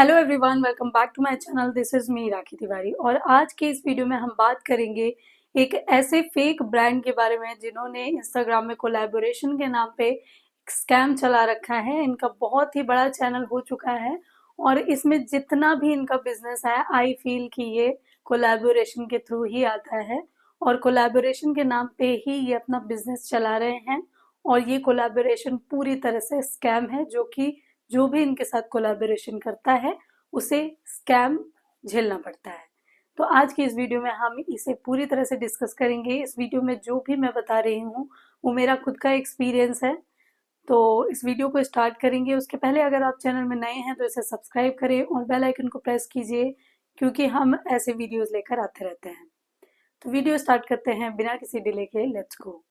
Hello everyone, welcome back to my channel. This is me Rakhi Tiwari और आज के इस वीडियो में हम बात करेंगे एक ऐसे फेक ब्रांड के बारे में जिन्होंने इंस्टाग्राम में कोलैबोरेशन के नाम पे स्कैम चला रखा है। इनका बहुत ही बड़ा चैनल हो चुका है और इसमें जितना भी इनका बिजनेस है आई फील कि ये कोलैबोरेशन के थ्रू ही आता है और कोलैबोरेशन के नाम पे ही ये अपना बिजनेस चला रहे हैं। और ये कोलैबोरेशन पूरी तरह से स्कैम है, जो कि जो भी इनके साथ कोलैबोरेशन करता है उसे स्कैम झेलना पड़ता है। तो आज की इस वीडियो में हम इसे पूरी तरह से डिस्कस करेंगे। इस वीडियो में जो भी मैं बता रही हूँ वो मेरा खुद का एक्सपीरियंस है। तो इस वीडियो को स्टार्ट करेंगे। उसके पहले अगर आप चैनल में नए हैं तो इसे सब्सक्राइब करें और बेल आइकन को प्रेस कीजिए, क्योंकि हम ऐसे वीडियोस लेकर आते रहते हैं। तो वीडियो स्टार्ट करते हैं बिना किसी डिले के। Let's go.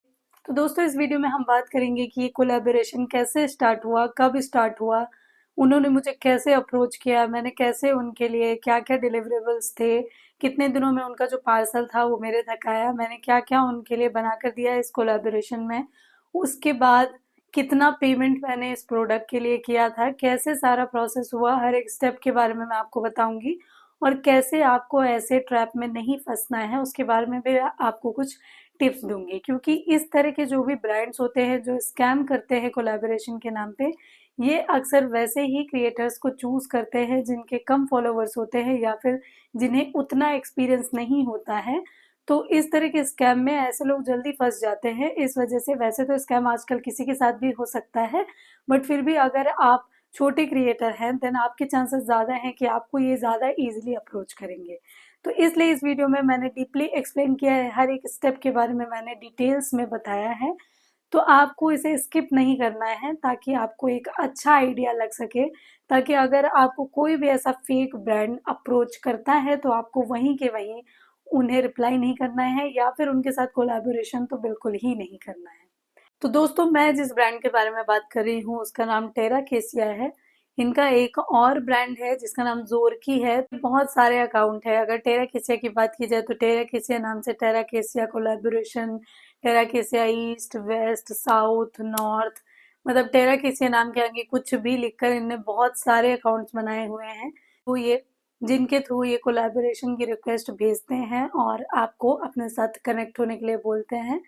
तो दोस्तों, इस वीडियो में हम बात करेंगे कि ये कोलैबोरेशन कैसे स्टार्ट हुआ, कब स्टार्ट हुआ, उन्होंने मुझे कैसे अप्रोच किया, मैंने कैसे उनके लिए क्या क्या डिलीवरेबल्स थे, कितने दिनों में उनका जो पार्सल था वो मेरे तक आया, मैंने क्या क्या उनके लिए बना कर दिया इस कोलैबोरेशन में, उसके बाद कितना पेमेंट मैंने इस प्रोडक्ट के लिए किया था, कैसे सारा प्रोसेस हुआ, हर एक स्टेप के बारे में मैं आपको बताऊंगी। और कैसे आपको ऐसे ट्रैप में नहीं फंसना है उसके बारे में भी आपको कुछ टिप्स दूंगी। क्योंकि इस तरह के जो भी ब्रांड्स होते हैं जो स्कैम करते हैं कोलैबोरेशन के नाम पे, ये अक्सर वैसे ही क्रिएटर्स को चूज करते हैं जिनके कम फॉलोवर्स होते हैं या फिर जिन्हें उतना एक्सपीरियंस नहीं होता है। तो इस तरह के स्कैम में ऐसे लोग जल्दी फंस जाते हैं। इस वजह से वैसे तो स्कैम आजकल किसी के साथ भी हो सकता है, बट फिर भी अगर आप छोटे क्रिएटर हैं देन आपके चांसेस ज़्यादा हैं कि आपको ये ज़्यादा इजीली अप्रोच करेंगे। तो इसलिए इस वीडियो में मैंने डीपली एक्सप्लेन किया है, हर एक स्टेप के बारे में मैंने डिटेल्स में बताया है। तो आपको इसे स्किप नहीं करना है ताकि आपको एक अच्छा आइडिया लग सके, ताकि अगर आपको कोई भी ऐसा फेक ब्रांड अप्रोच करता है तो आपको वहीं के वहीं उन्हें रिप्लाई नहीं करना है या फिर उनके साथ कोलैबोरेशन तो बिल्कुल ही नहीं करना है। तो दोस्तों, मैं जिस ब्रांड के बारे में बात कर रही हूँ उसका नाम टेरा केसिया है। इनका एक और ब्रांड है जिसका नाम जोरकी है। बहुत सारे अकाउंट है। अगर टेरा केसिया की बात की जाए तो टेरा केसिया नाम से टेरा केसिया कोलैबोरेशन, टेरा केसिया ईस्ट वेस्ट साउथ नॉर्थ, मतलब टेरा केसिया नाम के आगे कुछ भी लिखकर इनने बहुत सारे अकाउंट्स बनाए हुए हैं। तो ये जिनके थ्रू ये कोलैबोरेशन की रिक्वेस्ट भेजते हैं और आपको अपने साथ कनेक्ट होने के लिए बोलते हैं।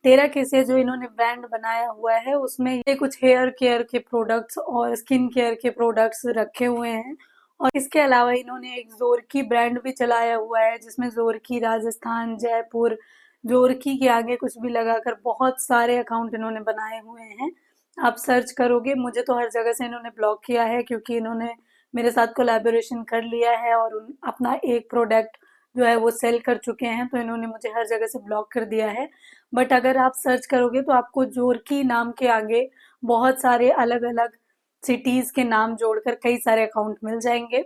टेरा केसिया जो इन्होंने ब्रांड बनाया हुआ है उसमें ये कुछ हेयर केयर के प्रोडक्ट्स और स्किन केयर के प्रोडक्ट्स रखे हुए हैं। और इसके अलावा इन्होंने एक जोरकी ब्रांड भी चलाया हुआ है जिसमें जोरकी राजस्थान जयपुर, जोरकी के आगे कुछ भी लगाकर बहुत सारे अकाउंट इन्होंने बनाए हुए हैं। आप सर्च करोगे, मुझे तो हर जगह से इन्होंने ब्लॉक किया है क्योंकि इन्होंने मेरे साथ कोलैबोरेशन कर लिया है और अपना एक प्रोडक्ट जो है वो सेल कर चुके हैं, तो इन्होंने मुझे हर जगह से ब्लॉक कर दिया है। बट अगर आप सर्च करोगे तो आपको जोरकी नाम के आगे बहुत सारे अलग अलग सिटीज के नाम जोड़कर कई सारे अकाउंट मिल जाएंगे।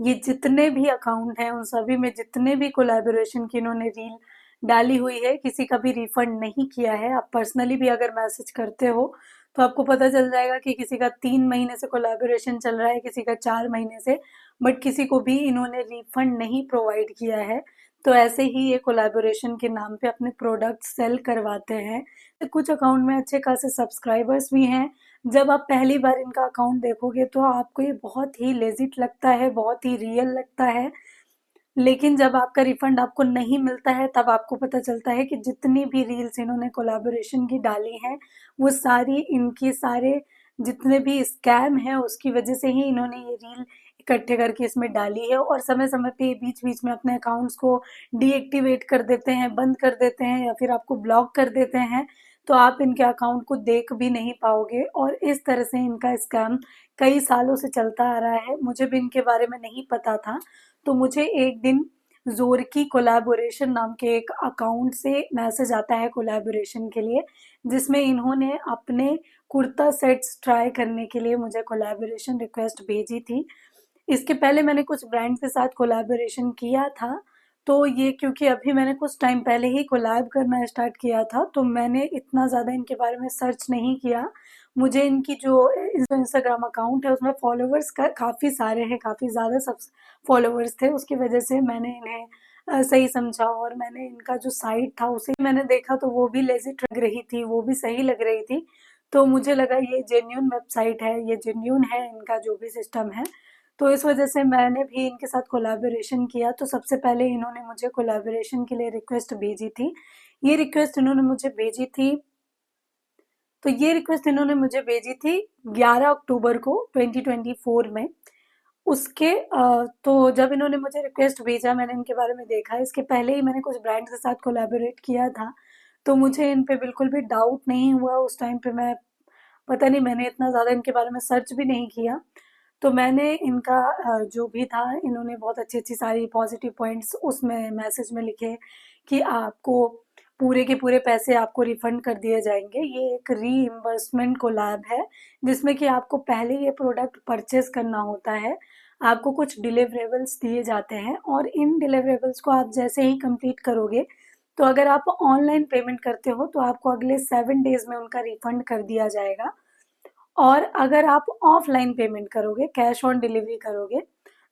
ये जितने भी अकाउंट हैं उन सभी में जितने भी कोलैबोरेशन की इन्होंने रील डाली हुई है, किसी का भी रिफंड नहीं किया है। आप पर्सनली भी अगर मैसेज करते हो तो आपको पता चल जाएगा कि किसी का 3 महीने से कोलैबोरेशन चल रहा है, किसी का 4 महीने से, बट किसी को भी इन्होंने रिफंड नहीं प्रोवाइड किया है। तो ऐसे ही ये कोलैबोरेशन के नाम पे अपने प्रोडक्ट सेल करवाते हैं। तो कुछ अकाउंट में अच्छे खासे सब्सक्राइबर्स भी हैं। जब आप पहली बार इनका अकाउंट देखोगे तो आपको ये बहुत ही लेजिट लगता है, बहुत ही रियल लगता है। लेकिन जब आपका रिफंड आपको नहीं मिलता है तब आपको पता चलता है कि जितनी भी रील्स इन्होंने कोलैबोरेशन की डाली हैं वो सारी इनकी सारे जितने भी स्कैम है उसकी वजह से ही इन्होंने ये रील इकट्ठे करके इसमें डाली है। और समय समय पे बीच बीच में अपने अकाउंट्स को डीएक्टिवेट कर देते हैं, बंद कर देते हैं या फिर आपको ब्लॉक कर देते हैं, तो आप इनके अकाउंट को देख भी नहीं पाओगे। और इस तरह से इनका स्कैम कई सालों से चलता आ रहा है। मुझे भी इनके बारे में नहीं पता था, तो मुझे एक दिन जोरकी कोलैबोरेशन नाम के एक अकाउंट से मैसेज आता है कोलैबोरेशन के लिए, जिसमें इन्होंने अपने कुर्ता सेट्स ट्राई करने के लिए मुझे कोलैबोरेशन रिक्वेस्ट भेजी थी। इसके पहले मैंने कुछ ब्रांड के साथ कोलैबोरेशन किया था, तो ये क्योंकि अभी मैंने कुछ टाइम पहले ही कोलैब करना स्टार्ट किया था तो मैंने इतना ज़्यादा इनके बारे में सर्च नहीं किया। मुझे इनकी जो इंस्टाग्राम अकाउंट है उसमें फॉलोवर्स काफ़ी सारे हैं, काफ़ी ज़्यादा सब फॉलोवर्स थे, उसकी वजह से मैंने इन्हें सही समझा। और मैंने इनका जो साइट था उसे मैंने देखा तो वो भी लेजिट लग रही थी, वो भी सही लग रही थी। तो मुझे लगा ये जेन्यून वेबसाइट है, ये जेन्यून है इनका जो भी सिस्टम है। तो इस वजह से मैंने भी इनके साथ कोलैबोरेशन किया। तो सबसे पहले इन्होंने मुझे कोलैबोरेशन के लिए रिक्वेस्ट भेजी थी। ये रिक्वेस्ट इन्होंने मुझे भेजी थी तो ये रिक्वेस्ट इन्होंने मुझे भेजी थी 11 अक्टूबर को 2024 में। तो जब इन्होंने मुझे रिक्वेस्ट भेजा, मैंने इनके बारे में देखा। इसके पहले ही मैंने कुछ ब्रांड्स के साथ कोलैबोरेट किया था, तो मुझे इन पे बिल्कुल भी डाउट नहीं हुआ। उस टाइम पे मैं पता नहीं, मैंने इतना ज़्यादा इनके बारे में सर्च भी नहीं किया। तो मैंने इनका जो भी था, इन्होंने बहुत अच्छी-अच्छी सारी पॉजिटिव पॉइंट्स उसमें मैसेज में लिखे कि आपको पूरे के पूरे पैसे आपको रिफंड कर दिए जाएँगे। ये एक रीइंबर्समेंट कोलैब है, जिसमें कि आपको पहले ये प्रोडक्ट परचेज़ करना होता है। आपको कुछ डिलिवरेबल्स दिए जाते हैं और इन डिलिवरेबल्स को आप जैसे ही कंप्लीट करोगे, तो अगर आप ऑनलाइन पेमेंट करते हो तो आपको अगले 7 डेज़ में उनका रिफंड कर दिया जाएगा। और अगर आप ऑफलाइन पेमेंट करोगे, कैश ऑन डिलीवरी करोगे,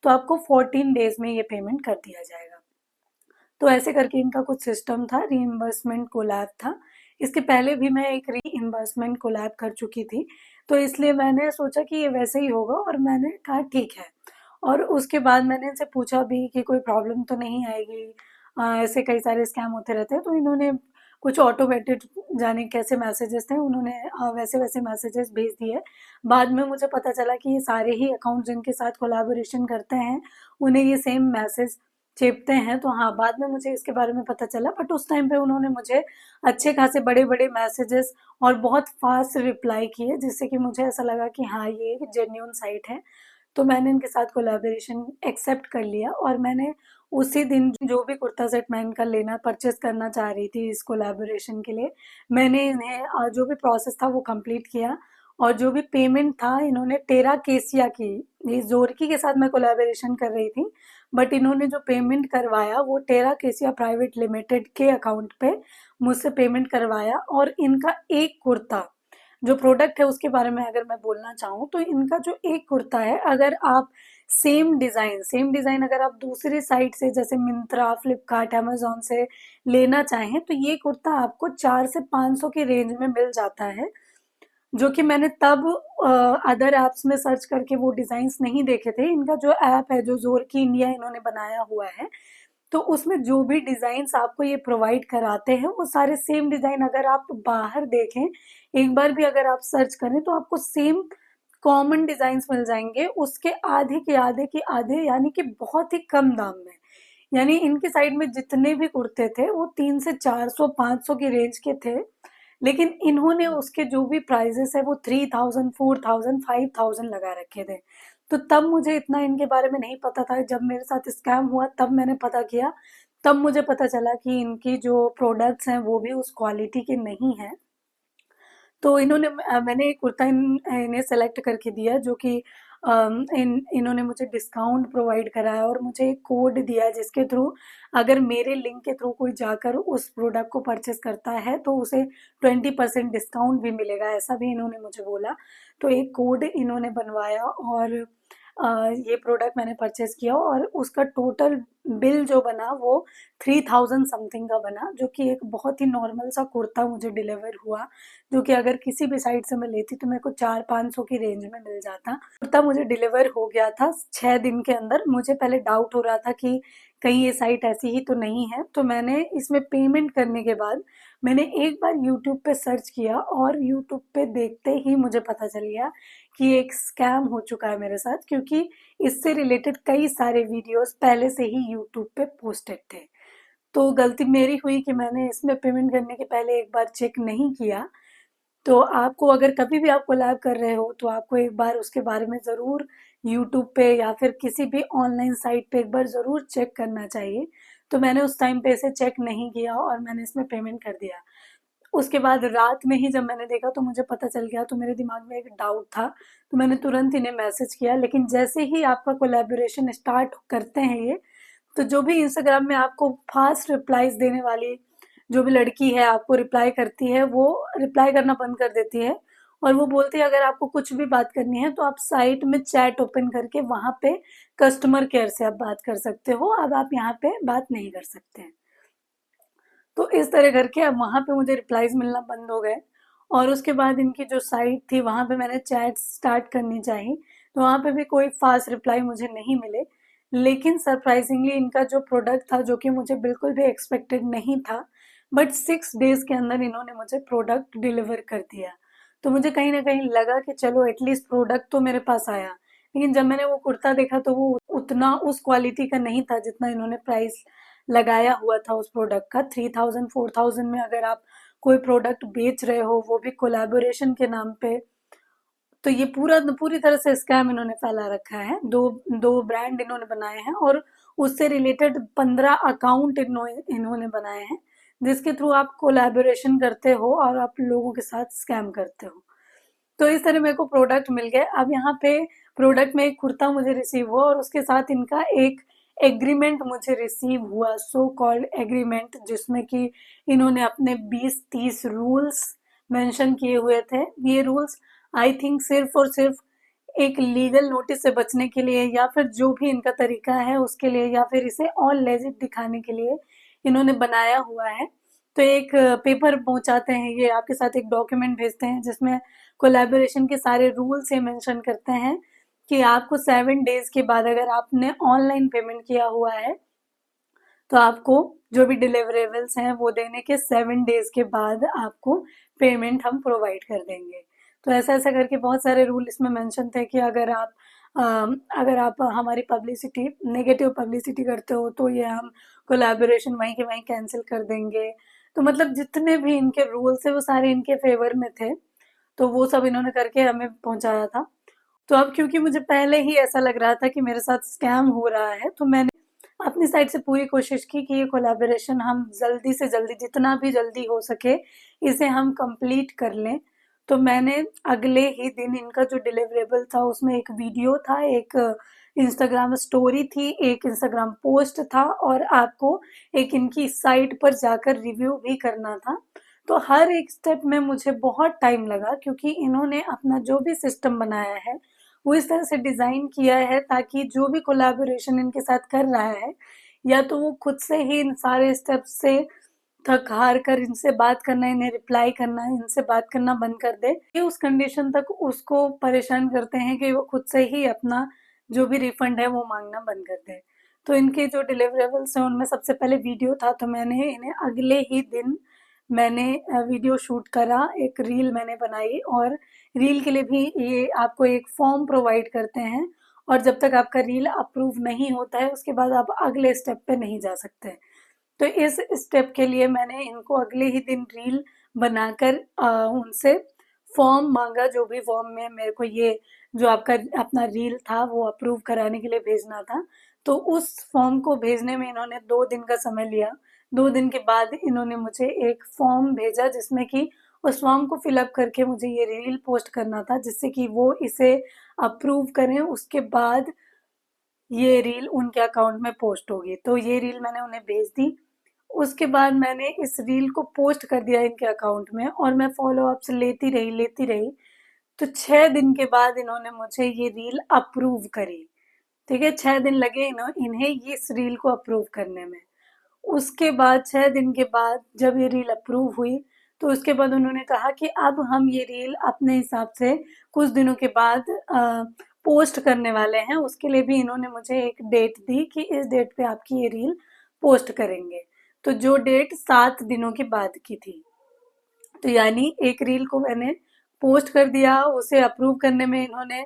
तो आपको 14 डेज में ये पेमेंट कर दिया जाएगा। तो ऐसे करके इनका कुछ सिस्टम था, रीइंबर्समेंट कोलैब था। इसके पहले भी मैं एक रीइंबर्समेंट कोलैब कर चुकी थी, तो इसलिए मैंने सोचा कि ये वैसे ही होगा और मैंने कहा ठीक है। और उसके बाद मैंने इनसे पूछा भी कि कोई प्रॉब्लम तो नहीं आएगी, ऐसे कई सारे स्कैम होते रहते हैं। तो इन्होंने कुछ ऑटोमेटेड, जाने कैसे मैसेजेस थे, उन्होंने वैसे वैसे मैसेजेस भेज दिए। बाद में मुझे पता चला कि ये सारे ही अकाउंट जिनके साथ कोलैबोरेशन करते हैं, उन्हें ये सेम मैसेज चेपते हैं। तो हाँ, बाद में मुझे इसके बारे में पता चला, बट उस टाइम पे उन्होंने मुझे अच्छे खासे बड़े बड़े मैसेजेस और बहुत फास्ट रिप्लाई किए, जिससे कि मुझे ऐसा लगा कि हाँ, ये एक जेन्यून साइट है। तो मैंने इनके साथ कोलैबोरेशन एक्सेप्ट कर लिया और मैंने उसी दिन जो भी कुर्ता सेट मैं इनका लेना परचेस करना चाह रही थी इस कोलैबोरेशन के लिए, मैंने इन्हें जो भी प्रोसेस था वो कंप्लीट किया। और जो भी पेमेंट था, इन्होंने टेरा केसिया की, ये जोरकी के साथ मैं कोलैबोरेशन कर रही थी, बट इन्होंने जो पेमेंट करवाया वो टेरा केसिया प्राइवेट लिमिटेड के अकाउंट पे मुझसे पेमेंट करवाया। और इनका एक कुर्ता, जो प्रोडक्ट है उसके बारे में अगर मैं बोलना चाहूँ, तो इनका जो एक कुर्ता है, अगर आप सेम डिज़ाइन अगर आप दूसरी साइट से जैसे मिंत्रा, फ्लिपकार्ट, अमेज़न से लेना चाहें, तो ये कुर्ता आपको 4 से 500 की रेंज में मिल जाता है। जो कि मैंने तब अदर ऐप्स में सर्च करके वो डिज़ाइंस नहीं देखे थे। इनका जो ऐप है, जो ज़ोरकी इंडिया इन्होंने बनाया हुआ है, तो उसमें जो भी डिज़ाइंस आपको ये प्रोवाइड कराते हैं, वो सारे सेम डिज़ाइन अगर आप बाहर देखें, एक बार भी अगर आप सर्च करें, तो आपको सेम कॉमन डिज़ाइंस मिल जाएँगे, उसके आधे के आधे के आधे, यानी कि बहुत ही कम दाम में। यानी इनकी साइड में जितने भी कुर्ते थे, वो 3 से 400, 500 की रेंज के थे। लेकिन इन्होंने उसके जो भी प्राइजेस है वो 3000, 4000, 5000 लगा रखे थे। तो तब मुझे इतना इनके बारे में नहीं पता था। जब मेरे साथ स्कैम हुआ तब मैंने पता किया, तब मुझे पता चला कि इनकी जो प्रोडक्ट्स हैं वो भी उस क्वालिटी के नहीं हैं। तो मैंने एक कुर्ता इन्हें सेलेक्ट करके दिया, जो कि इन्होंने मुझे डिस्काउंट प्रोवाइड कराया और मुझे एक कोड दिया, जिसके थ्रू अगर मेरे लिंक के थ्रू कोई जाकर उस प्रोडक्ट को परचेस करता है तो उसे 20% डिस्काउंट भी मिलेगा, ऐसा भी इन्होंने मुझे बोला। तो एक कोड इन्होंने बनवाया और ये प्रोडक्ट मैंने परचेस किया और उसका टोटल बिल जो बना वो 3000 समथिंग का बना, जो कि एक बहुत ही नॉर्मल सा कुर्ता मुझे डिलीवर हुआ, जो कि अगर किसी भी साइट से मैं लेती तो मेरे को 400-500 की रेंज में मिल जाता। कुर्ता मुझे डिलीवर हो गया था 6 दिन के अंदर। मुझे पहले डाउट हो रहा था कि कहीं ये साइट ऐसी ही तो नहीं है, तो मैंने इसमें पेमेंट करने के बाद मैंने एक बार यूट्यूब पे सर्च किया और यूट्यूब पे देखते ही मुझे पता चल गया कि एक स्कैम हो चुका है मेरे साथ, क्योंकि इससे रिलेटेड कई सारे वीडियोस पहले से ही यूट्यूब पे पोस्टेड थे। तो गलती मेरी हुई कि मैंने इसमें पेमेंट करने के पहले एक बार चेक नहीं किया। तो आपको अगर कभी भी आप कोलैब कर रहे हो, तो आपको एक बार उसके बारे में ज़रूर यूट्यूब पे या फिर किसी भी ऑनलाइन साइट पे एक बार ज़रूर चेक करना चाहिए। तो मैंने उस टाइम पे इसे चेक नहीं किया और मैंने इसमें पेमेंट कर दिया। उसके बाद रात में ही जब मैंने देखा तो मुझे पता चल गया, तो मेरे दिमाग में एक डाउट था, तो मैंने तुरंत इन्हें मैसेज किया। लेकिन जैसे ही आपका कोलैबोरेशन स्टार्ट करते हैं ये, तो जो भी इंस्टाग्राम में आपको फास्ट रिप्लाईज देने वाली जो भी लड़की है आपको रिप्लाई करती है, वो रिप्लाई करना बंद कर देती है और वो बोलती है अगर आपको कुछ भी बात करनी है तो आप साइट में चैट ओपन करके वहां पे कस्टमर केयर से आप बात कर सकते हो, अब आप यहाँ पे बात नहीं कर सकते हैं। तो इस तरह करके अब वहाँ पे मुझे रिप्लाईज मिलना बंद हो गए और उसके बाद इनकी जो साइट थी वहाँ पे मैंने चैट स्टार्ट करनी चाहिए, तो वहाँ पे भी कोई फास्ट रिप्लाई मुझे नहीं मिले। लेकिन सरप्राइजिंगली इनका जो प्रोडक्ट था, जो कि मुझे बिल्कुल भी एक्सपेक्टेड नहीं था, बट 6 डेज के अंदर इन्होंने मुझे प्रोडक्ट डिलीवर कर दिया। तो मुझे कहीं ना कहीं लगा कि चलो एटलीस्ट प्रोडक्ट तो मेरे पास आया। लेकिन जब मैंने वो कुर्ता देखा तो वो उतना उस क्वालिटी का नहीं था जितना इन्होंने प्राइस लगाया हुआ था उस प्रोडक्ट का। 3000 4000 में अगर आप कोई प्रोडक्ट बेच रहे हो, वो भी कोलैबोरेशन के नाम पे, तो ये पूरी तरह से स्कैम इन्होंने फैला रखा है। दो दो ब्रांड इन्होंने बनाए हैं और उससे रिलेटेड 15 अकाउंट इन्होंने बनाए हैं, जिसके थ्रू आप कोलैबोरेशन करते हो और आप लोगों के साथ स्कैम करते हो। तो इस तरह मेरे को प्रोडक्ट मिल गए। अब यहाँ पे प्रोडक्ट में एक कुर्ता मुझे रिसीव हुआ और उसके साथ इनका एक एग्रीमेंट मुझे रिसीव हुआ, सो कॉल्ड एग्रीमेंट, जिसमें कि इन्होंने अपने 20-30 रूल्स मेंशन किए हुए थे। ये रूल्स आई थिंक सिर्फ और सिर्फ एक लीगल नोटिस से बचने के लिए, या फिर जो भी इनका तरीका है उसके लिए, या फिर इसे और लेजिट दिखाने के लिए इन्होंने बनाया हुआ है। तो एक पेपर पहुंचाते हैं, ये आपके साथ एक डॉक्यूमेंट भेजते हैं जिसमें कोलैबोरेशन के सारे रूल्स ये मेंशन करते हैं कि आपको 7 डेज के बाद अगर आपने ऑनलाइन पेमेंट किया हुआ है तो आपको जो भी डिलीवरेबल्स हैं वो देने के 7 डेज के बाद आपको पेमेंट हम प्रोवाइड कर देंगे। तो ऐसा ऐसा करके बहुत सारे रूल इसमें मेंशन थे कि अगर आप हमारी पब्लिसिटी, नेगेटिव पब्लिसिटी करते हो तो ये हम कोलैबोरेशन वहीं के वहीं कैंसिल कर देंगे। तो मतलब जितने भी इनके रूल्स है वो सारे इनके फेवर में थे। तो वो सब इन्होंने करके हमें पहुंचाया था। तो अब क्योंकि मुझे पहले ही ऐसा लग रहा था कि मेरे साथ स्कैम हो रहा है, तो मैंने अपनी साइड से पूरी कोशिश की कि ये कोलैबोरेशन हम जल्दी से जल्दी, जितना भी जल्दी हो सके, इसे हम कंप्लीट कर लें। तो मैंने अगले ही दिन इनका जो डिलीवरेबल था उसमें एक वीडियो था, एक इंस्टाग्राम स्टोरी थी, एक इंस्टाग्राम पोस्ट था और आपको एक इनकी साइट पर जाकर रिव्यू भी करना था। तो हर एक स्टेप में मुझे बहुत टाइम लगा, क्योंकि इन्होंने अपना जो भी सिस्टम बनाया है वो इस तरह से डिजाइन किया है ताकि जो भी कोलैबोरेशन इनके साथ कर रहा है, या तो वो खुद से ही इन सारे स्टेप्स से थक हार कर इनसे बात करना, इन्हें रिप्लाई करना, इनसे बात करना बंद कर दे, ये उस कंडीशन तक उसको परेशान करते हैं कि वो खुद से ही अपना जो भी रिफंड है वो मांगना बंद कर दे। तो इनके जो डिलीवरेबल्स हैं उनमें सबसे पहले वीडियो था, तो मैंने इन्हें अगले ही दिन मैंने वीडियो शूट करा, एक रील मैंने बनाई, और रील के लिए भी ये आपको एक फॉर्म प्रोवाइड करते हैं, और जब तक आपका रील अप्रूव नहीं होता है उसके बाद आप अगले स्टेप पे नहीं जा सकते। तो इस स्टेप के लिए मैंने इनको अगले ही दिन रील बनाकर उनसे फॉर्म मांगा, जो भी फॉर्म में मेरे को ये जो आपका अपना रील था वो अप्रूव कराने के लिए भेजना था। तो उस फॉर्म को भेजने में इन्होंने 2 दिन का समय लिया। 2 दिन के बाद इन्होंने मुझे एक फॉर्म भेजा जिसमें कि उस फॉर्म को फिलअप करके मुझे ये रील पोस्ट करना था, जिससे कि वो इसे अप्रूव करें। उसके बाद ये रील उनके अकाउंट में पोस्ट होगी। तो ये रील मैंने उन्हें भेज दी। उसके बाद मैंने इस रील को पोस्ट कर दिया इनके अकाउंट में, और मैं फॉलो अप्स लेती रही। तो 6 दिन के बाद इन्होंने मुझे ये रील अप्रूव करी। ठीक है, 6 दिन लगे इन्हें इस रील को अप्रूव करने में। उसके बाद 6 दिन के बाद जब ये रील अप्रूव हुई, तो उसके बाद उन्होंने कहा कि अब हम ये रील अपने हिसाब से कुछ दिनों के बाद पोस्ट करने वाले हैं। उसके लिए भी इन्होंने मुझे एक डेट दी कि इस डेट पे आपकी ये रील पोस्ट करेंगे। तो जो डेट 7 दिनों के बाद की थी, तो यानी एक रील को मैंने पोस्ट कर दिया, उसे अप्रूव करने में इन्होंने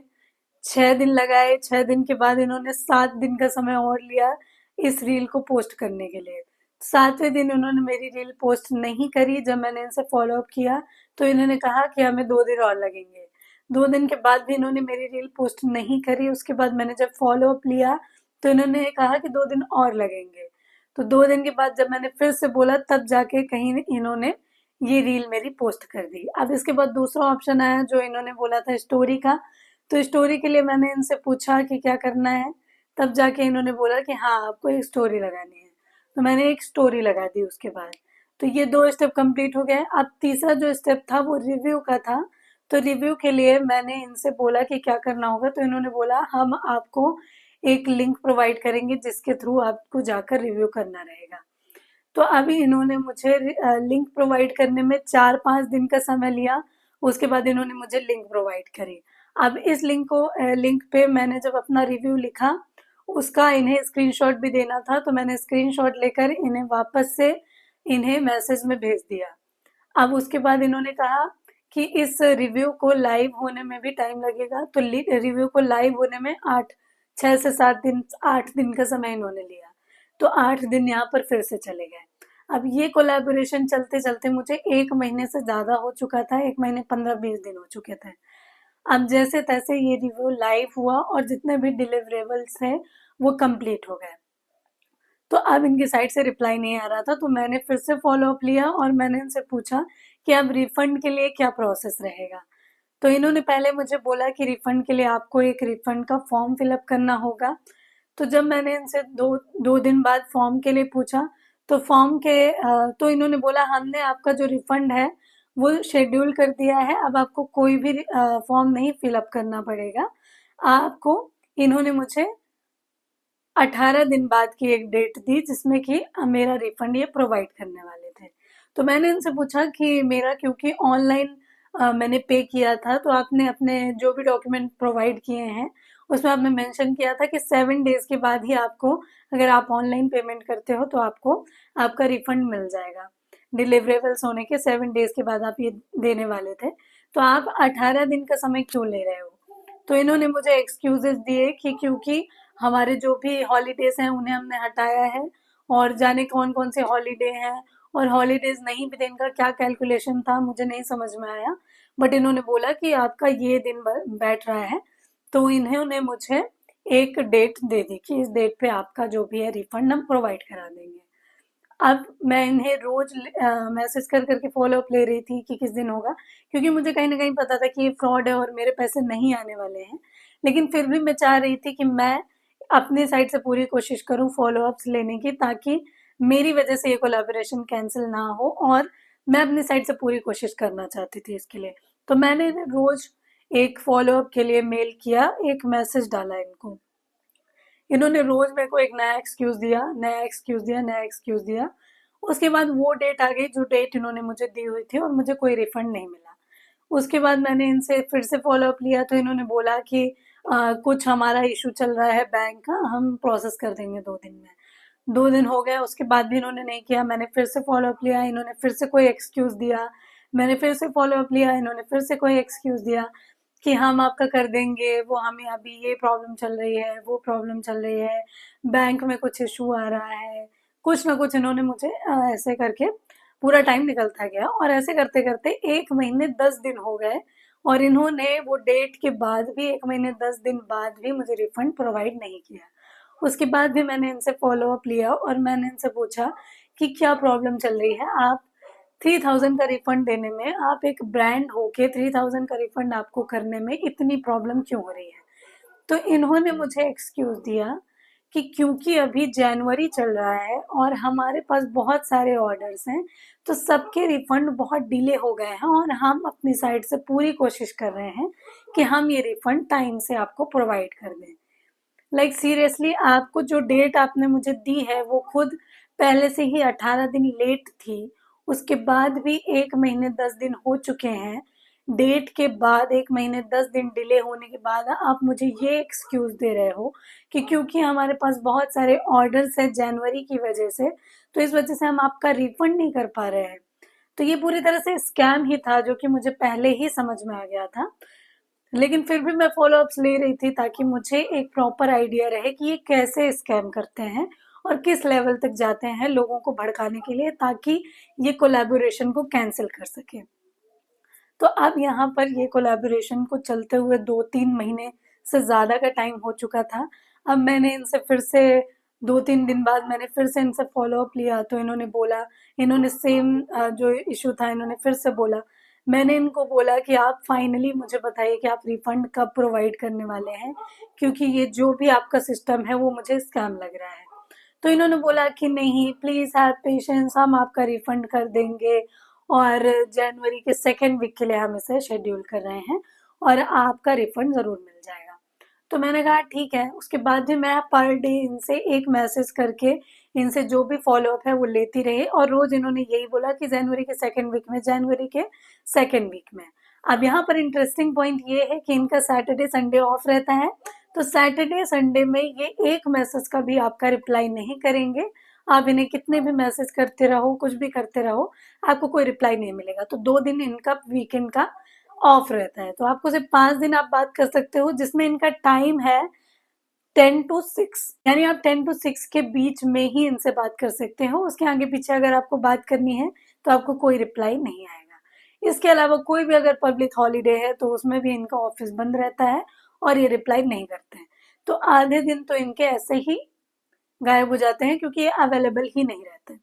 6 दिन लगाए। 6 दिन के बाद इन्होंने 7 दिन का समय और लिया इस रील को पोस्ट करने के लिए। 7वें दिन उन्होंने मेरी रील पोस्ट नहीं करी। जब मैंने इनसे फॉलो अप किया तो इन्होंने कहा कि हमें 2 दिन और लगेंगे। 2 दिन के बाद भी इन्होंने मेरी रील पोस्ट नहीं करी। उसके बाद मैंने जब फॉलो अप लिया तो इन्होंने कहा कि 2 दिन और लगेंगे। तो 2 दिन के बाद जब मैंने फिर से बोला, तब जाके कहीं इन्होंने ये रील मेरी पोस्ट कर दी। अब इसके बाद दूसरा ऑप्शन आया जो इन्होंने बोला था स्टोरी का। तो स्टोरी के लिए मैंने इनसे पूछा कि क्या करना है, तब जाके इन्होंने बोला कि हाँ आपको एक स्टोरी लगानी है। तो मैंने एक स्टोरी लगा दी उसके बाद। तो ये 2 स्टेप कंप्लीट हो गए। अब तीसरा जो स्टेप था वो रिव्यू का था। तो रिव्यू के लिए मैंने इनसे बोला कि क्या करना होगा, तो इन्होंने बोला हम आपको एक लिंक प्रोवाइड करेंगे जिसके थ्रू आपको जाकर रिव्यू करना रहेगा। तो अभी इन्होंने मुझे लिंक प्रोवाइड करने में 4-5 दिन का समय लिया। उसके बाद इन्होंने मुझे लिंक प्रोवाइड करी। अब इस लिंक पे मैंने जब अपना रिव्यू लिखा, उसका इन्हें स्क्रीनशॉट भी देना था, तो मैंने स्क्रीनशॉट लेकर इन्हें वापस से इन्हें मैसेज में भेज दिया। अब उसके बाद इन्होंने कहा कि इस रिव्यू को लाइव होने में भी टाइम लगेगा, तो रिव्यू को लाइव होने में 6 से 7 दिन, 8 दिन का समय इन्होंने लिया। तो 8 दिन यहाँ पर फिर से चले गए। अब ये कोलैबोरेशन चलते चलते मुझे 1 महीने से ज़्यादा हो चुका था, 1 महीने 15-20 दिन हो चुके थे। अब जैसे तैसे ये रिव्यू लाइव हुआ और जितने भी डिलीवरेबल्स थे वो कंप्लीट हो गए। तो अब इनकी साइड से रिप्लाई नहीं आ रहा था, तो मैंने फिर से फॉलो अप लिया और मैंने इनसे पूछा कि अब रिफंड के लिए क्या प्रोसेस रहेगा। तो इन्होंने पहले मुझे बोला कि रिफंड के लिए आपको एक रिफंड का फॉर्म फिलअप करना होगा। तो जब मैंने इनसे दो दिन बाद फॉर्म के लिए पूछा, तो तो इन्होंने बोला हमने आपका जो रिफंड है वो शेड्यूल कर दिया है, अब आपको कोई भी फॉर्म नहीं फिलअप करना पड़ेगा आपको। इन्होंने मुझे 18 दिन बाद की एक डेट दी जिसमें कि मेरा रिफंड ये प्रोवाइड करने वाले थे। तो मैंने इनसे पूछा कि मेरा क्योंकि ऑनलाइन मैंने पे किया था, तो आपने अपने जो भी डॉक्यूमेंट प्रोवाइड किए हैं उसमें आपने मेंशन किया था कि 7 डेज के बाद ही आपको, अगर आप ऑनलाइन पेमेंट करते हो तो आपको आपका रिफंड मिल जाएगा। डिलीवरेबल्स होने के 7 डेज के बाद आप ये देने वाले थे, तो आप 18 दिन का समय क्यों ले रहे हो? तो इन्होंने मुझे एक्सक्यूजेस दिए कि क्योंकि हमारे जो भी हॉलीडेज हैं उन्हें हमने हटाया है, और जाने कौन कौन से हॉलीडे हैं, और हॉलीडेज नहीं भी दिन का क्या कैलकुलेशन था मुझे नहीं समझ में आया। बट इन्होंने बोला कि आपका ये दिन बैठ रहा है, तो इन्होंने मुझे एक डेट दे दी कि इस डेट पे आपका जो भी है रिफंड हम प्रोवाइड करा देंगे। अब मैं इन्हें रोज मैसेज कर करके फॉलो अप ले रही थी कि किस दिन होगा, क्योंकि मुझे कहीं ना कहीं पता था कि ये फ्रॉड है और मेरे पैसे नहीं आने वाले हैं। लेकिन फिर भी मैं चाह रही थी कि मैं अपनी साइड से पूरी कोशिश करूं फॉलो अप्स लेने की, ताकि मेरी वजह से ये कोलैबोरेशन कैंसिल ना हो, और मैं अपनी साइड से पूरी कोशिश करना चाहती थी इसके लिए। तो मैंने रोज एक फॉलो अप के लिए मेल किया, एक मैसेज डाला इनको। इन्होंने रोज मेरे को एक नया एक्सक्यूज दिया, नया एक्सक्यूज दिया, नया एक्सक्यूज दिया। उसके बाद वो डेट आ गई जो डेट इन्होंने मुझे दी हुई थी, और मुझे कोई रिफंड नहीं मिला। उसके बाद मैंने इनसे फिर से फॉलो अप लिया, तो इन्होंने बोला कि कुछ हमारा इशू चल रहा है बैंक का, हम प्रोसेस कर देंगे 2 दिन में। 2 दिन हो गए, उसके बाद भी इन्होंने नहीं किया। मैंने फिर से फॉलो अप लिया, इन्होंने फिर से कोई एक्सक्यूज दिया। मैंने फिर से फॉलो अप लिया, इन्होंने फिर से कोई एक्सक्यूज दिया कि हम आपका कर देंगे, वो हमें अभी ये प्रॉब्लम चल रही है, वो प्रॉब्लम चल रही है, बैंक में कुछ इशू आ रहा है, कुछ ना कुछ इन्होंने मुझे ऐसे करके पूरा टाइम निकलता गया, और ऐसे करते करते 1 महीने 10 दिन हो गए, और इन्होंने वो डेट के बाद भी 1 महीने 10 दिन बाद भी मुझे रिफंड प्रोवाइड नहीं किया। उसके बाद भी मैंने इनसे फॉलो अप लिया और मैंने इनसे पूछा कि क्या प्रॉब्लम चल रही है, आप 3000 का रिफंड देने में, आप एक ब्रांड होके 3000 का रिफंड आपको करने में इतनी प्रॉब्लम क्यों हो रही है? तो इन्होंने मुझे एक्सक्यूज दिया कि क्योंकि अभी जनवरी चल रहा है और हमारे पास बहुत सारे ऑर्डर्स हैं, तो सबके रिफंड बहुत डिले हो गए हैं, और हम अपनी साइड से पूरी कोशिश कर रहे हैं कि हम ये रिफंड टाइम से आपको प्रोवाइड कर दें। लाइक सीरियसली, आपको जो डेट आपने मुझे दी है वो खुद पहले से ही 18 दिन लेट थी। उसके बाद भी 1 महीने 10 दिन हो चुके हैं। डेट के बाद 1 महीने 10 दिन डिले होने के बाद आप मुझे ये एक्सक्यूज दे रहे हो कि क्योंकि हमारे पास बहुत सारे ऑर्डर्स हैं जनवरी की वजह से, तो इस वजह से हम आपका रिफंड नहीं कर पा रहे हैं। तो ये पूरी तरह से स्कैम ही था, जो कि मुझे पहले ही समझ में आ गया था। लेकिन फिर भी मैं फॉलो अप्स ले रही थी ताकि मुझे एक प्रॉपर आइडिया रहे कि ये कैसे स्कैम करते हैं और किस लेवल तक जाते हैं लोगों को भड़काने के लिए, ताकि ये कोलैबोरेशन को कैंसिल कर सके। तो अब यहाँ पर ये कोलैबोरेशन को चलते हुए 2-3 महीने से ज़्यादा का टाइम हो चुका था। अब मैंने इनसे फिर से 2-3 दिन बाद मैंने फिर से इनसे फॉलो अप लिया, तो इन्होंने सेम जो इशू था इन्होंने फिर से बोला। मैंने इनको बोला कि आप फाइनली मुझे बताइए कि आप रिफंड कब प्रोवाइड करने वाले हैं, क्योंकि ये जो भी आपका सिस्टम है वो मुझे स्कैम लग रहा है। तो इन्होंने बोला कि नहीं, प्लीज़ हैव पेशेंस, हम आपका रिफंड कर देंगे, और जनवरी के 2nd वीक के लिए हम इसे शेड्यूल कर रहे हैं, और आपका रिफंड ज़रूर मिल जाएगा। तो मैंने कहा ठीक है। उसके बाद भी मैं पर डे इनसे एक मैसेज करके इनसे जो भी फॉलो अप है वो लेती रही, और रोज इन्होंने यही बोला कि जनवरी के 2nd वीक में, जनवरी के 2nd वीक में। अब यहाँ पर इंटरेस्टिंग पॉइंट ये है कि इनका सैटरडे संडे ऑफ रहता है, तो सैटरडे संडे में ये एक मैसेज का भी आपका रिप्लाई नहीं करेंगे। आप इन्हें कितने भी मैसेज करते रहो, कुछ भी करते रहो, आपको कोई रिप्लाई नहीं मिलेगा। तो 2 दिन इनका वीकेंड का ऑफ रहता है, तो आपको सिर्फ 5 दिन आप बात कर सकते हो, जिसमें इनका टाइम है 10 to 6, यानी आप 10 to 6 के बीच में ही इनसे बात कर सकते हो। उसके आगे पीछे अगर आपको बात करनी है तो आपको कोई रिप्लाई नहीं आएगा। इसके अलावा कोई भी अगर पब्लिक हॉलीडे है तो उसमें भी इनका ऑफिस बंद रहता है और ये रिप्लाई नहीं करते हैं। तो आधे दिन तो इनके ऐसे ही गायब हो जाते हैं क्योंकि ये अवेलेबल ही नहीं रहते।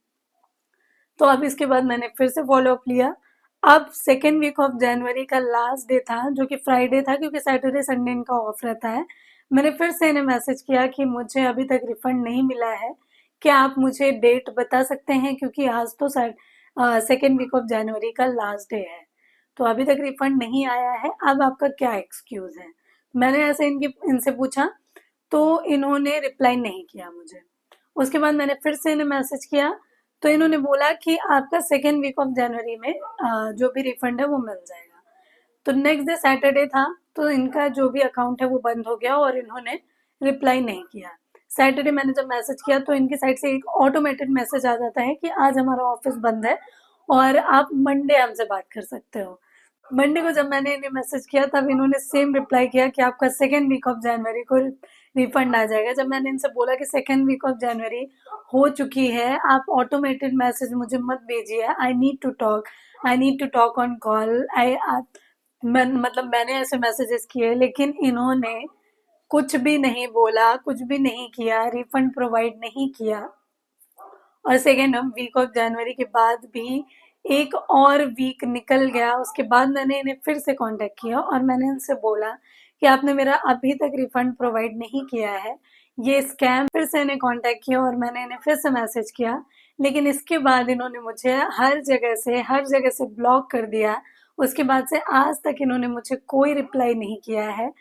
तो अब इसके बाद मैंने फिर से फॉलो अप लिया। अब सेकेंड वीक ऑफ जनवरी का लास्ट डे था, जो कि फ्राइडे था, क्योंकि सैटरडे संडे इनका ऑफ रहता है। मैंने फिर से इन्हें मैसेज किया कि मुझे अभी तक रिफंड नहीं मिला है, क्या आप मुझे डेट बता सकते हैं, क्योंकि आज तो सेकेंड वीक ऑफ जनवरी का लास्ट डे है, तो अभी तक रिफंड नहीं आया है, अब आपका क्या एक्सक्यूज है। मैंने ऐसे इनसे पूछा, तो इन्होंने रिप्लाई नहीं किया मुझे। उसके बाद मैंने फिर से इन्हें मैसेज किया, तो इन्होंने बोला कि आपका सेकेंड वीक ऑफ जनवरी में जो भी रिफंड है वो मिल जाएगा। तो नेक्स्ट डे सैटरडे था, तो इनका जो भी अकाउंट है वो बंद हो गया और इन्होंने रिप्लाई नहीं किया। सैटरडे मैंने जब मैसेज किया तो इनकी साइड से एक ऑटोमेटेड मैसेज आ जाता है कि आज हमारा ऑफिस बंद है और आप मंडे हमसे बात कर सकते हो। मंडे को जब मैंने इन्हें मैसेज किया तब इन्होंने सेम रिप्लाई किया कि आपका सेकेंड वीक ऑफ जनवरी को रिफंड आ जाएगा। जब मैंने इनसे बोला कि सेकेंड वीक ऑफ जनवरी हो चुकी है, आप ऑटोमेटेड मैसेज मुझे मत भेजिए, I need to talk on call, मतलब मैंने ऐसे मैसेजेस किए, लेकिन इन्होंने कुछ भी नहीं बोला, कुछ भी नहीं किया, रिफंड प्रोवाइड नहीं किया। और सेकेंड वीक ऑफ जनवरी के बाद भी एक और वीक निकल गया। उसके बाद मैंने इन्हें फिर से कांटेक्ट किया और मैंने इनसे बोला कि आपने मेरा अभी तक रिफंड प्रोवाइड नहीं किया है, ये स्कैम। फिर से इन्हें कांटेक्ट किया और मैंने इन्हें फिर से मैसेज किया, लेकिन इसके बाद इन्होंने मुझे हर जगह से ब्लॉक कर दिया। उसके बाद से आज तक इन्होंने मुझे कोई रिप्लाई नहीं किया है।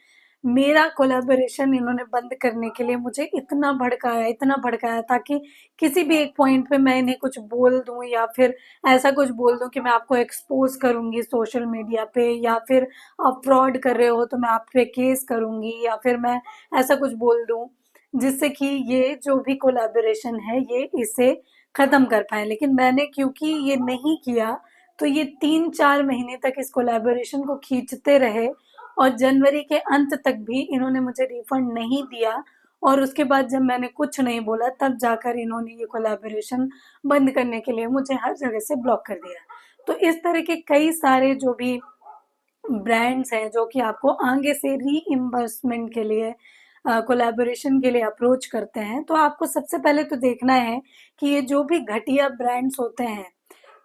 मेरा कोलैबोरेशन इन्होंने बंद करने के लिए मुझे इतना भड़काया, ताकि किसी भी एक पॉइंट पे मैं इन्हें कुछ बोल दूं या फिर ऐसा कुछ बोल दूं कि मैं आपको एक्सपोज करूंगी सोशल मीडिया पे, या फिर आप फ्रॉड कर रहे हो तो मैं आप पे केस करूंगी, या फिर मैं ऐसा कुछ बोल दूं जिससे कि ये जो भी कोलैबोरेशन है ये इसे खत्म कर पाए। लेकिन मैंने क्योंकि ये नहीं किया, तो ये 3-4 महीने तक इस कोलैबोरेशन को खींचते रहे और जनवरी के अंत तक भी इन्होंने मुझे रिफंड नहीं दिया। और उसके बाद जब मैंने कुछ नहीं बोला तब जाकर इन्होंने ये कोलैबोरेशन बंद करने के लिए मुझे हर जगह से ब्लॉक कर दिया। तो इस तरह के कई सारे जो भी ब्रांड्स हैं जो कि आपको आगे से रीइंबर्समेंट के लिए, कोलैबोरेशन के लिए अप्रोच करते हैं, तो आपको सबसे पहले तो देखना है कि ये जो भी घटिया ब्रांड्स होते हैं,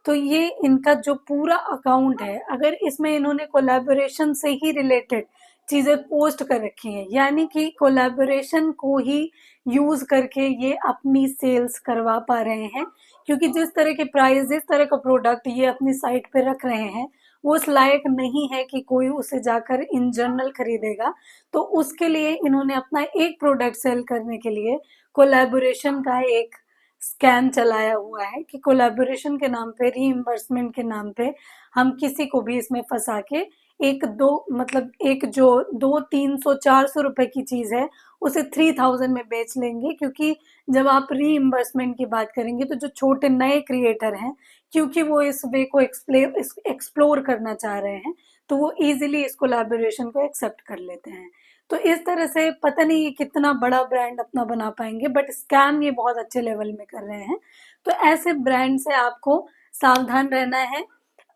तो ये इनका जो पूरा अकाउंट है, अगर इसमें इन्होंने कोलैबोरेशन से ही रिलेटेड चीजें पोस्ट कर रखी हैं, यानी कि कोलैबोरेशन को ही यूज करके ये अपनी सेल्स करवा पा रहे हैं, क्योंकि जिस तरह के प्राइस, जिस तरह का प्रोडक्ट ये अपनी साइट पे रख रहे हैं, वो उस लायक नहीं है कि कोई उसे जाकर इन जनरल खरीदेगा। तो उसके लिए इन्होंने अपना एक प्रोडक्ट सेल करने के लिए कोलैबोरेशन का एक स्कैम चलाया हुआ है कि कोलैबोरेशन के नाम पे, रीइंबर्समेंट के नाम पे हम किसी को भी इसमें फंसा के एक जो 200, 300, 400 रुपए की चीज है उसे 3000 में बेच लेंगे। क्योंकि जब आप रीइंबर्समेंट की बात करेंगे तो जो छोटे नए क्रिएटर हैं, क्योंकि वो इस वे को एक्सप्लोर करना चाह रहे हैं, तो वो इजीली इस कोलैबोरेशन को एक्सेप्ट कर लेते हैं। तो इस तरह से पता नहीं ये कितना बड़ा ब्रांड अपना बना पाएंगे, बट स्कैम ये बहुत अच्छे लेवल में कर रहे हैं। तो ऐसे ब्रांड से आपको सावधान रहना है।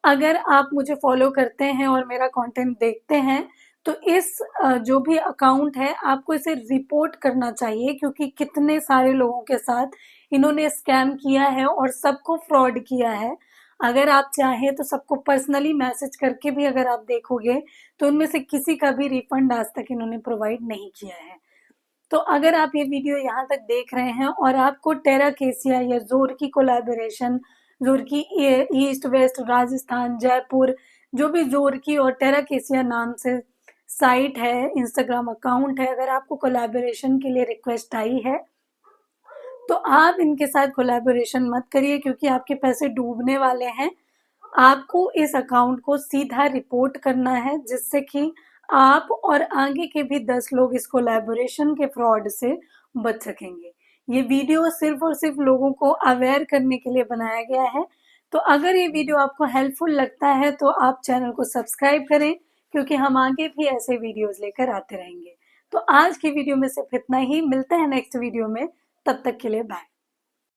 अगर आप मुझे फॉलो करते हैं और मेरा कंटेंट देखते हैं, तो इस जो भी अकाउंट है आपको इसे रिपोर्ट करना चाहिए, क्योंकि कितने सारे लोगों के साथ इन्होंने स्कैम किया है और सबको फ्रॉड किया है। अगर आप चाहें तो सबको पर्सनली मैसेज करके भी अगर आप देखोगे तो उनमें से किसी का भी रिफंड आज तक इन्होंने प्रोवाइड नहीं किया है। तो अगर आप ये वीडियो यहाँ तक देख रहे हैं और आपको टेरा केसिया या ज़ोरकी कोलैबोरेशन, ज़ोरकी ईस्ट वेस्ट राजस्थान जयपुर, जो भी ज़ोरकी और टेरा केसिया नाम से साइट है, इंस्टाग्राम अकाउंट है, अगर आपको कोलैबोरेशन के लिए रिक्वेस्ट आई है तो आप इनके साथ कोलैबोरेशन मत करिए, क्योंकि आपके पैसे डूबने वाले हैं। आपको इस अकाउंट को सीधा रिपोर्ट करना है, जिससे कि आप और आगे के भी 10 लोग इस कोलैबोरेशन के फ्रॉड से बच सकेंगे। ये वीडियो सिर्फ और सिर्फ लोगों को अवेयर करने के लिए बनाया गया है। तो अगर ये वीडियो आपको हेल्पफुल लगता है तो आप चैनल को सब्सक्राइब करें, क्योंकि हम आगे भी ऐसे वीडियोस लेकर आते रहेंगे। तो आज की वीडियो में सिर्फ इतना ही, मिलते हैं नेक्स्ट वीडियो में, तब तक के लिए बाय।